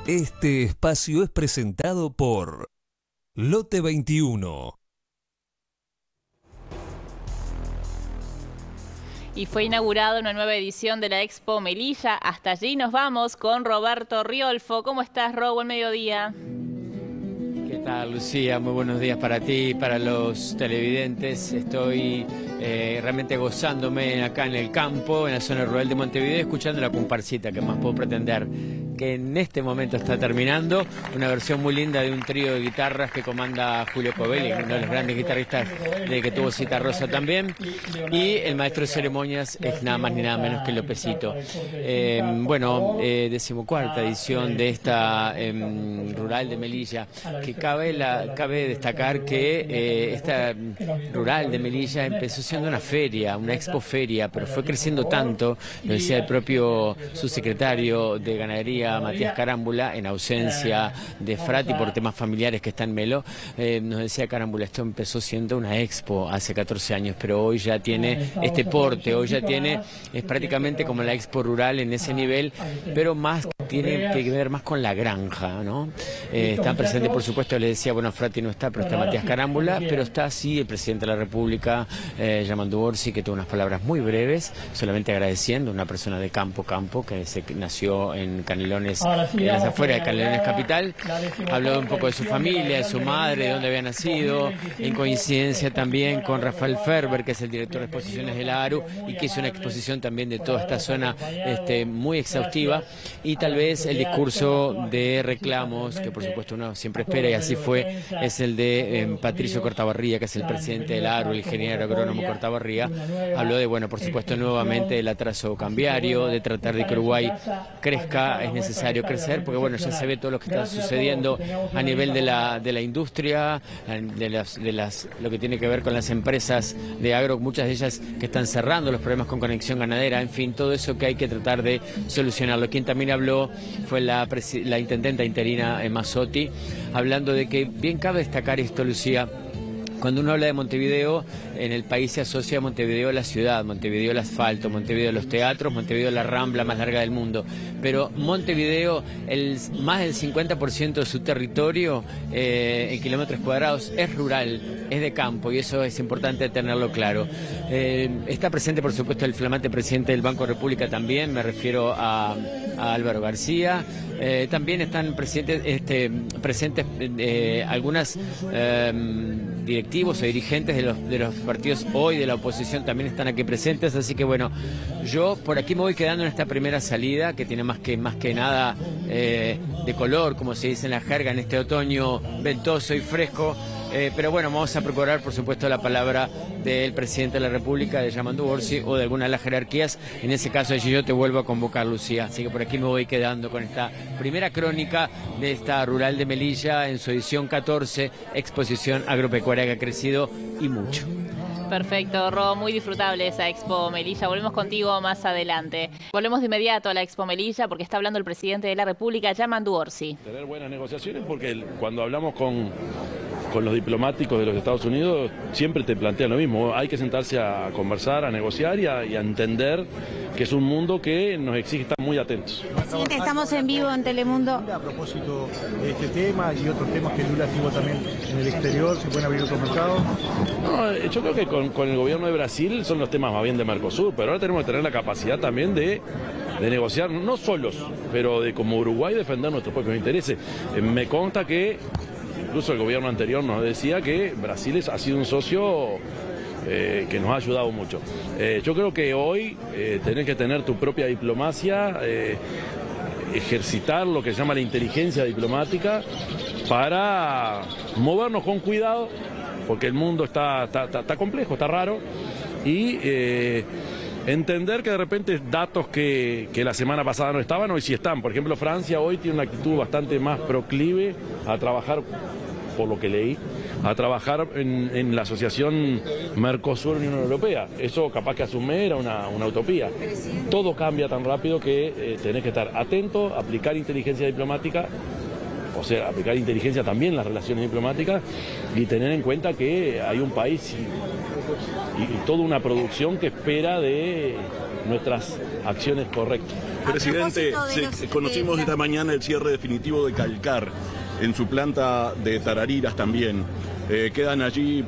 Este espacio es presentado por Lote 21. Y fue inaugurada una nueva edición de la Expo Melilla. Hasta allí nos vamos con Roberto Riolfo. ¿Cómo estás, Ro? Buen mediodía. ¿Qué tal, Lucía? Muy buenos días para ti, para los televidentes. Estoy realmente gozándome acá en el campo, en la zona rural de Montevideo, escuchando la comparsita, que más puedo pretender, que en este momento está terminando. Una versión muy linda de un trío de guitarras que comanda Julio Covelli, uno de los grandes guitarristas de que tuvo Citarrosa también. Y el maestro de ceremonias es nada más ni nada menos que Lópezito. Bueno, 14ª edición de esta rural de Melilla, que cabe destacar que esta rural de Melilla empezó siendo una feria, una expo feria, pero fue creciendo tanto, lo decía el propio subsecretario de Ganadería, Matías Carámbula, en ausencia de Frati por temas familiares que está en Melo, nos decía Carámbula, esto empezó siendo una expo hace 14 años, pero hoy ya tiene este porte, hoy ya tiene, es prácticamente como la expo rural en ese nivel, pero más tiene que ver más con la granja, ¿no? Están presentes, por supuesto, le decía, bueno, Frati no está, pero está Matías Carámbula, pero está sí el presidente de la República, Yamandu Orsi, que tuvo unas palabras muy breves, solamente agradeciendo, una persona de campo, que nació en Canelones, en las afueras de Canelones Capital, habló un poco de su familia, de su madre, de dónde había nacido, en coincidencia también con Rafael Ferber, que es el director de exposiciones de la ARU, y que hizo una exposición también de toda esta zona muy exhaustiva, y tal vez el discurso de reclamos, que por supuesto uno siempre espera, y así fue, es el de Patricio Cortabarría, que es el presidente de la ARU, el ingeniero agrónomo Cortabarría. Habló de, bueno, por supuesto, nuevamente del atraso cambiario, de tratar de que Uruguay crezca, es necesario crecer, porque bueno, ya se ve todo lo que está sucediendo a nivel de la industria, lo que tiene que ver con las empresas de agro, muchas de ellas que están cerrando, los problemas con conexión ganadera, en fin, todo eso que hay que tratar de solucionarlo. Quien también habló fue la intendenta interina Mazzotti, hablando de que bien cabe destacar esto, Lucía. Cuando uno habla de Montevideo, en el país se asocia a Montevideo a la ciudad, Montevideo al asfalto, Montevideo a los teatros, Montevideo a la rambla más larga del mundo. Pero Montevideo, más del 50% de su territorio, en kilómetros cuadrados, es rural, es de campo, y eso es importante tenerlo claro. Está presente, por supuesto, el flamante presidente del Banco República también, me refiero a Álvaro García. También están presentes algunas directivos o dirigentes de los partidos hoy de la oposición también están aquí presentes, así que bueno, yo por aquí me voy quedando en esta primera salida que tiene más que nada de color, como se dice en la jerga, en este otoño ventoso y fresco. Pero bueno, vamos a procurar, por supuesto, la palabra del presidente de la República, de Yamandu Orsi, o de alguna de las jerarquías. En ese caso, yo te vuelvo a convocar, Lucía. Así que por aquí me voy quedando con esta primera crónica de esta rural de Melilla en su edición 14, exposición agropecuaria que ha crecido y mucho. Perfecto, Ro, muy disfrutable esa Expo Melilla. Volvemos contigo más adelante. Volvemos de inmediato a la Expo Melilla porque está hablando el presidente de la República, Yamandu Orsi. Tener buenas negociaciones porque cuando hablamos con los diplomáticos de los Estados Unidos siempre te plantean lo mismo, hay que sentarse a conversar, a negociar y a entender que es un mundo que nos exige estar muy atentos. Presidente, estamos en vivo en Telemundo. A propósito de este tema y otros temas que Lula estuvo también en el exterior, ¿se pueden abrir otros mercados? No, yo creo que con el gobierno de Brasil son los temas más bien de Mercosur, pero ahora tenemos que tener la capacidad también de negociar, no solos, pero de como Uruguay defender nuestros propios intereses. Me consta que incluso el gobierno anterior nos decía que Brasil ha sido un socio que nos ha ayudado mucho. Yo creo que hoy tenés que tener tu propia diplomacia, ejercitar lo que se llama la inteligencia diplomática para movernos con cuidado, porque el mundo está complejo, está raro, y entender que de repente datos que la semana pasada no estaban, hoy sí están. Por ejemplo, Francia hoy tiene una actitud bastante más proclive a trabajar, por lo que leí, a trabajar en la asociación Mercosur-Unión Europea. Eso capaz que hace un mes era una utopía. Todo cambia tan rápido que tenés que estar atento, aplicar inteligencia diplomática, o sea, aplicar inteligencia también en las relaciones diplomáticas y tener en cuenta que hay un país y toda una producción que espera de nuestras acciones correctas. Presidente, conocimos esta mañana el cierre definitivo de Calcar, en su planta de Tarariras también. Quedan allí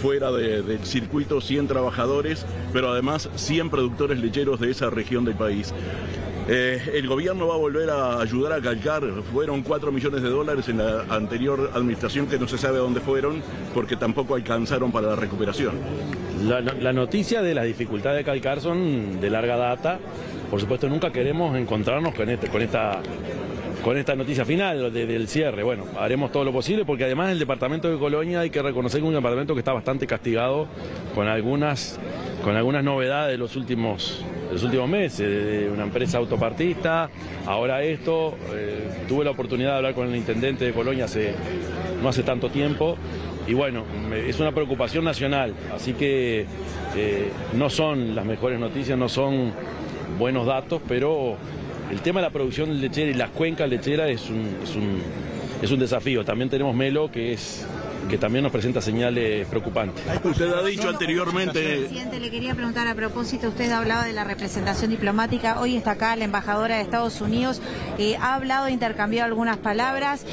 fuera del circuito 100 trabajadores, pero además 100 productores lecheros de esa región del país. El gobierno va a volver a ayudar a Calcar. Fueron 4 millones de dólares en la anterior administración, que no se sabe a dónde fueron, porque tampoco alcanzaron para la recuperación. La noticia de las dificultades de Calcar son de larga data. Por supuesto, nunca queremos encontrarnos con esta noticia final del cierre. Bueno, haremos todo lo posible, porque además el departamento de Colonia, hay que reconocer que es un departamento que está bastante castigado con algunas novedades de los últimos meses, de una empresa autopartista, ahora esto. Tuve la oportunidad de hablar con el intendente de Colonia no hace tanto tiempo, y bueno, es una preocupación nacional, así que no son las mejores noticias, no son buenos datos, pero el tema de la producción lechera y las cuencas lecheras es un desafío. También tenemos Melo, que también nos presenta señales preocupantes. Usted ha dicho anteriormente... Presidente, le quería preguntar a propósito, usted hablaba de la representación diplomática, hoy está acá la embajadora de Estados Unidos, ha hablado, intercambiado algunas palabras,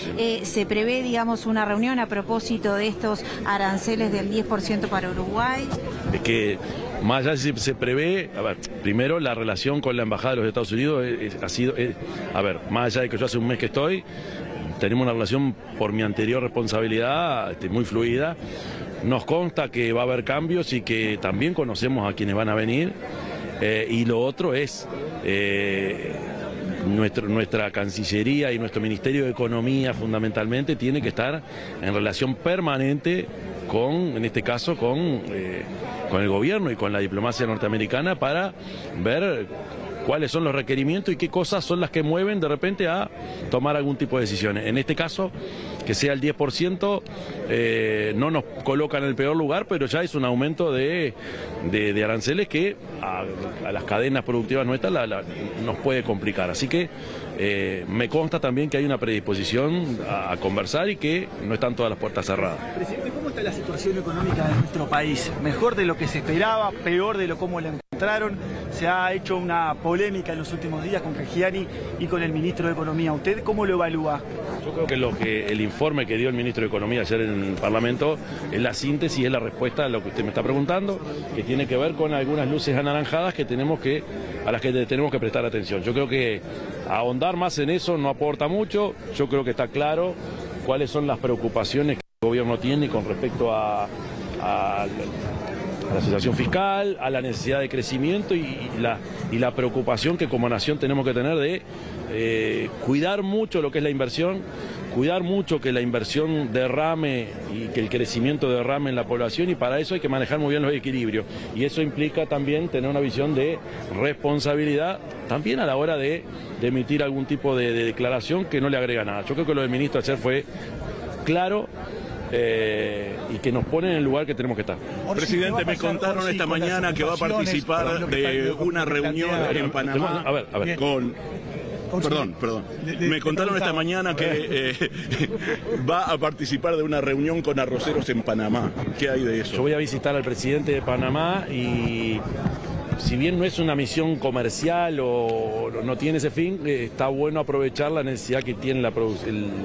se prevé, digamos, una reunión a propósito de estos aranceles del 10% para Uruguay. Es que más allá si se prevé, a ver, primero la relación con la embajada de los Estados Unidos más allá de que yo hace un mes que estoy, tenemos una relación por mi anterior responsabilidad muy fluida. Nos consta que va a haber cambios y que también conocemos a quienes van a venir. Y lo otro es nuestra Cancillería y nuestro Ministerio de Economía fundamentalmente tiene que estar en relación permanente en este caso, con el gobierno y con la diplomacia norteamericana para ver cuáles son los requerimientos y qué cosas son las que mueven de repente a tomar algún tipo de decisiones. En este caso, que sea el 10%, no nos coloca en el peor lugar, pero ya es un aumento de aranceles que a las cadenas productivas nuestras nos puede complicar. Así que me consta también que hay una predisposición a conversar y que no están todas las puertas cerradas. Presidente, ¿cómo está la situación económica de nuestro país? ¿Mejor de lo que se esperaba? ¿Peor de cómo la encontraron? Se ha hecho una polémica en los últimos días con Reggiani y con el ministro de Economía. ¿Usted cómo lo evalúa? Yo creo que el informe que dio el ministro de Economía ayer en el Parlamento es la síntesis, es la respuesta a lo que usted me está preguntando, que tiene que ver con algunas luces anaranjadas a las que tenemos que prestar atención. Yo creo que ahondar más en eso no aporta mucho. Yo creo que está claro cuáles son las preocupaciones que el gobierno tiene con respecto a la situación fiscal, a la necesidad de crecimiento y la preocupación que como nación tenemos que tener de cuidar mucho lo que es la inversión, cuidar mucho que la inversión derrame y que el crecimiento derrame en la población, y para eso hay que manejar muy bien los equilibrios, y eso implica también tener una visión de responsabilidad también a la hora de emitir algún tipo de declaración que no le agrega nada. Yo creo que lo del ministro ayer fue claro y que nos pone en el lugar que tenemos que estar. Presidente, me contaron esta mañana que va a participar de una reunión en Panamá Perdón. Me contaron esta mañana que va a participar de una reunión con arroceros en Panamá. ¿Qué hay de eso? Yo voy a visitar al presidente de Panamá y si bien no es una misión comercial o no tiene ese fin, está bueno aprovechar la necesidad que tienen los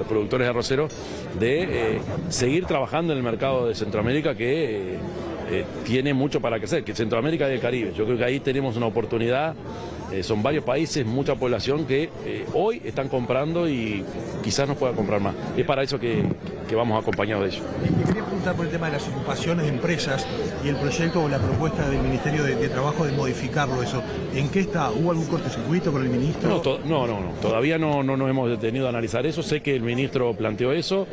productores de arroceros de seguir trabajando en el mercado de Centroamérica, que tiene mucho para crecer, que Centroamérica y el Caribe. Yo creo que ahí tenemos una oportunidad. Son varios países, mucha población que hoy están comprando y quizás nos pueda comprar más. Es para eso que vamos acompañados de ellos. Le quería preguntar por el tema de las ocupaciones de empresas y el proyecto o la propuesta del Ministerio de Trabajo de modificarlo eso. ¿En qué está? ¿Hubo algún cortocircuito con el ministro? No. Todavía no nos hemos detenido a analizar eso. Sé que el ministro planteó eso.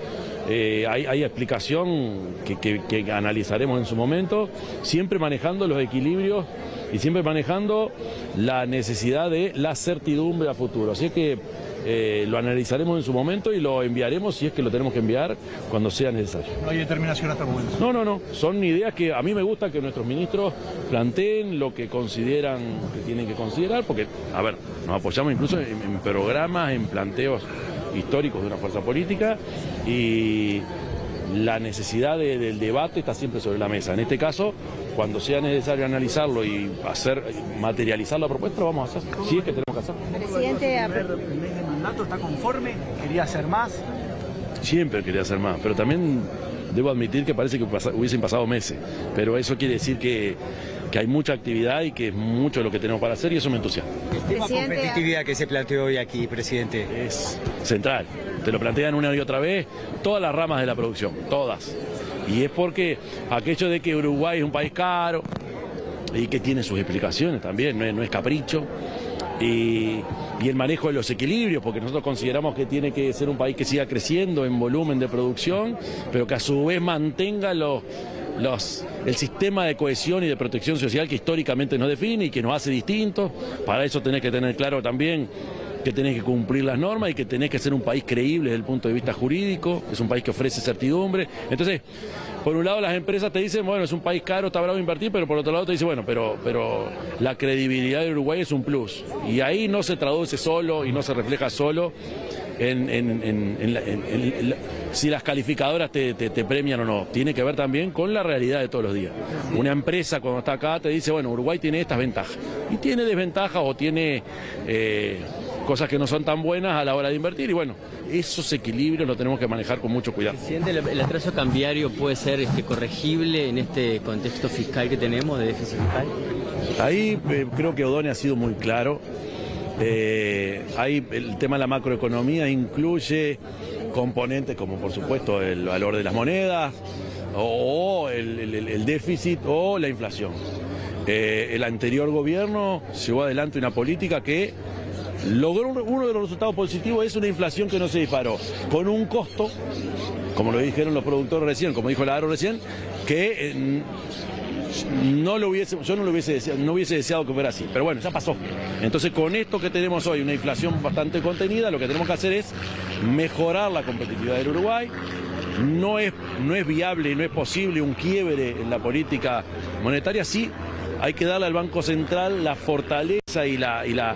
Hay explicación que analizaremos en su momento, siempre manejando los equilibrios y siempre manejando la necesidad de la certidumbre a futuro. Así que lo analizaremos en su momento y lo enviaremos si es que lo tenemos que enviar cuando sea necesario. No hay determinación hasta el momento. No. Son ideas que a mí me gusta que nuestros ministros planteen lo que consideran que tienen que considerar, porque, a ver, nos apoyamos incluso en programas, en planteos históricos de una fuerza política, y la necesidad del debate está siempre sobre la mesa. En este caso, cuando sea necesario analizarlo y materializar la propuesta, lo vamos a hacer, si es que tenemos que hacerlo. Presidente, el mes de mandato, ¿está conforme? ¿Quería hacer más? Siempre quería hacer más, pero también debo admitir que parece que hubiesen pasado meses, pero eso quiere decir que hay mucha actividad y que es mucho lo que tenemos para hacer y eso me entusiasma. El tema competitividad que se planteó hoy aquí, presidente. Es central, te lo plantean una y otra vez, todas las ramas de la producción, todas. Y es porque aquello de que Uruguay es un país caro y que tiene sus explicaciones también, no es capricho. Y el manejo de los equilibrios, porque nosotros consideramos que tiene que ser un país que siga creciendo en volumen de producción, pero que a su vez mantenga el sistema de cohesión y de protección social que históricamente nos define y que nos hace distintos. Para eso tenés que tener claro también que tenés que cumplir las normas y que tenés que ser un país creíble desde el punto de vista jurídico, es un país que ofrece certidumbre. Entonces, por un lado las empresas te dicen, bueno, es un país caro, está bravo invertir, pero por otro lado te dicen, bueno, pero la credibilidad de Uruguay es un plus. Y ahí no se traduce solo y no se refleja solo si las calificadoras te premian o no. Tiene que ver también con la realidad de todos los días. Una empresa cuando está acá te dice, bueno, Uruguay tiene estas ventajas. Y tiene desventajas o tiene cosas que no son tan buenas a la hora de invertir. Y bueno, esos equilibrios los tenemos que manejar con mucho cuidado. Presidente, ¿el atraso cambiario puede ser corregible en este contexto fiscal que tenemos de déficit fiscal? Ahí creo que O'Donnell ha sido muy claro. Ahí el tema de la macroeconomía incluye componentes como por supuesto el valor de las monedas o el déficit o la inflación. El anterior gobierno llevó adelante una política que logró uno de los resultados positivos, es una inflación que no se disparó, con un costo, como lo dijeron los productores recién, como dijo Ladro recién, que yo no hubiese deseado que fuera así, pero bueno, ya pasó. Entonces con esto que tenemos hoy, una inflación bastante contenida, lo que tenemos que hacer es mejorar la competitividad del Uruguay. No es viable y no es posible un quiebre en la política monetaria, sí. Hay que darle al Banco Central la fortaleza y la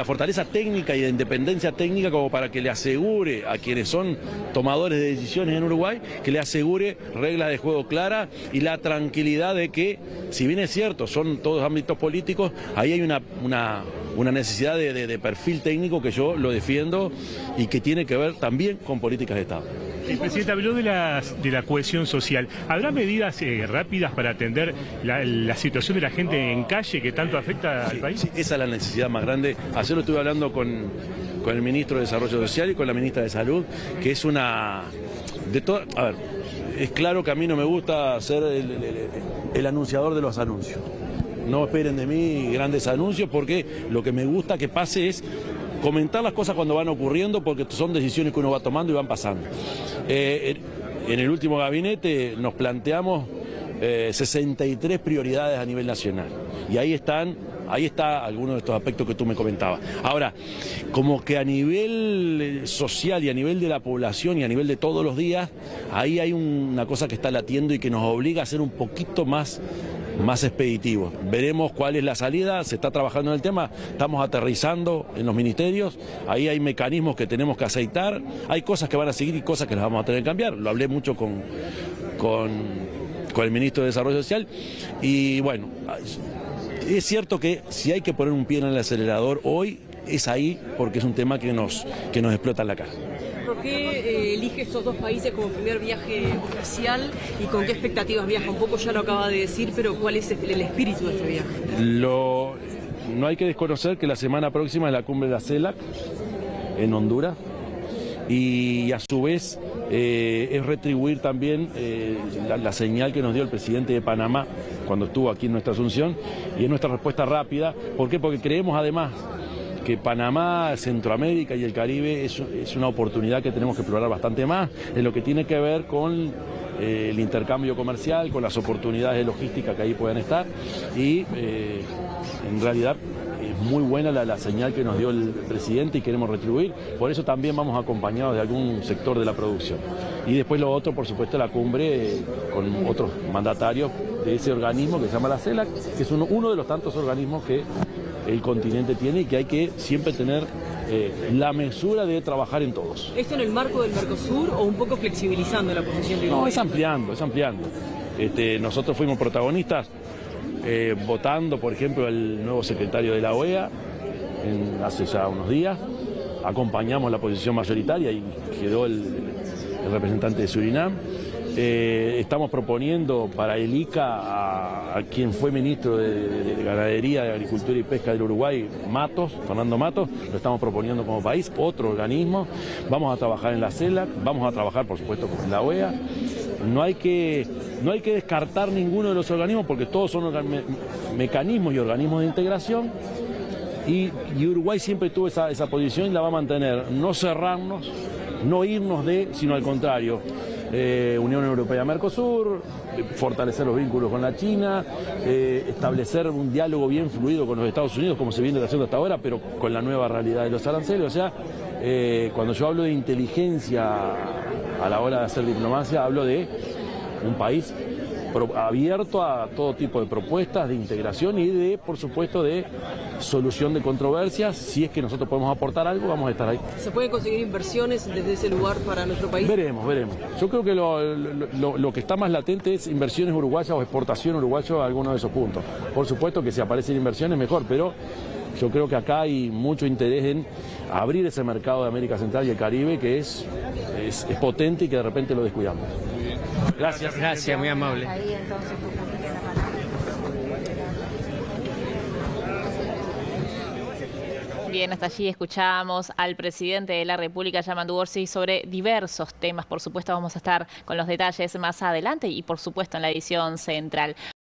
fortaleza técnica y de independencia técnica como para que le asegure a quienes son tomadores de decisiones en Uruguay, que le asegure reglas de juego claras y la tranquilidad de que, si bien es cierto, son todos ámbitos políticos, ahí hay una necesidad de perfil técnico que yo lo defiendo y que tiene que ver también con políticas de Estado. El presidente habló de la cohesión social. ¿Habrá medidas rápidas para atender la situación de la gente en calle que tanto afecta al país? Sí, esa es la necesidad más grande. Ayer lo estuve hablando con el ministro de Desarrollo Social y con la ministra de Salud, que es una... A ver, es claro que a mí no me gusta ser el anunciador de los anuncios. No esperen de mí grandes anuncios porque lo que me gusta que pase es comentar las cosas cuando van ocurriendo, porque son decisiones que uno va tomando y van pasando. En el último gabinete nos planteamos 63 prioridades a nivel nacional y ahí está algunos de estos aspectos que tú me comentabas. Ahora, como que a nivel social y a nivel de la población y a nivel de todos los días, ahí hay una cosa que está latiendo y que nos obliga a ser un poquito más expeditivo. Veremos cuál es la salida, se está trabajando en el tema, estamos aterrizando en los ministerios, ahí hay mecanismos que tenemos que aceitar, hay cosas que van a seguir y cosas que las vamos a tener que cambiar. Lo hablé mucho con el ministro de Desarrollo Social y bueno, es cierto que si hay que poner un pie en el acelerador hoy, es ahí porque es un tema que nos explota en la cara. ¿Por qué elige estos dos países como primer viaje oficial y con qué expectativas viaja? Un poco ya lo acaba de decir, pero ¿cuál es el espíritu de este viaje? No hay que desconocer que la semana próxima es la cumbre de la CELAC en Honduras y a su vez es retribuir también la señal que nos dio el presidente de Panamá cuando estuvo aquí en nuestra Asunción y es nuestra respuesta rápida. ¿Por qué? Porque creemos además que Panamá, Centroamérica y el Caribe es una oportunidad que tenemos que explorar bastante más en lo que tiene que ver con el intercambio comercial, con las oportunidades de logística que ahí puedan estar y en realidad es muy buena la señal que nos dio el presidente y queremos retribuir, por eso también vamos acompañados de algún sector de la producción. Y después lo otro, por supuesto, la cumbre con otros mandatarios de ese organismo que se llama la CELAC, que es uno de los tantos organismos que el continente tiene y que hay que siempre tener la mesura de trabajar en todos. ¿Esto en el marco del Mercosur o un poco flexibilizando la posición de Uruguay? No, es ampliando. Nosotros fuimos protagonistas votando, por ejemplo, al nuevo secretario de la OEA hace ya unos días, acompañamos la posición mayoritaria y quedó el representante de Surinam. Estamos proponiendo para el ICA a quien fue ministro de Ganadería, de Agricultura y Pesca del Uruguay, Fernando Matos, lo estamos proponiendo como país, otro organismo. Vamos a trabajar en la CELAC, vamos a trabajar por supuesto con la OEA. No hay que descartar ninguno de los organismos porque todos son mecanismos y organismos de integración. Y Uruguay siempre tuvo esa posición y la va a mantener, no cerrarnos, no irnos sino al contrario. Unión Europea-Mercosur, fortalecer los vínculos con la China, establecer un diálogo bien fluido con los Estados Unidos, como se viene haciendo hasta ahora, pero con la nueva realidad de los aranceles. O sea, cuando yo hablo de inteligencia a la hora de hacer diplomacia, hablo de un país abierto a todo tipo de propuestas de integración y por supuesto, de solución de controversias. Si es que nosotros podemos aportar algo, vamos a estar ahí. ¿Se pueden conseguir inversiones desde ese lugar para nuestro país? Veremos. Yo creo que lo que está más latente es inversiones uruguayas o exportación uruguaya a alguno de esos puntos. Por supuesto que si aparecen inversiones, mejor, pero yo creo que acá hay mucho interés en abrir ese mercado de América Central y el Caribe que es potente y que de repente lo descuidamos. Gracias, muy amable. Bien, hasta allí escuchábamos al presidente de la República, Yamandu Orsi, sobre diversos temas. Por supuesto, vamos a estar con los detalles más adelante y, por supuesto, en la edición central.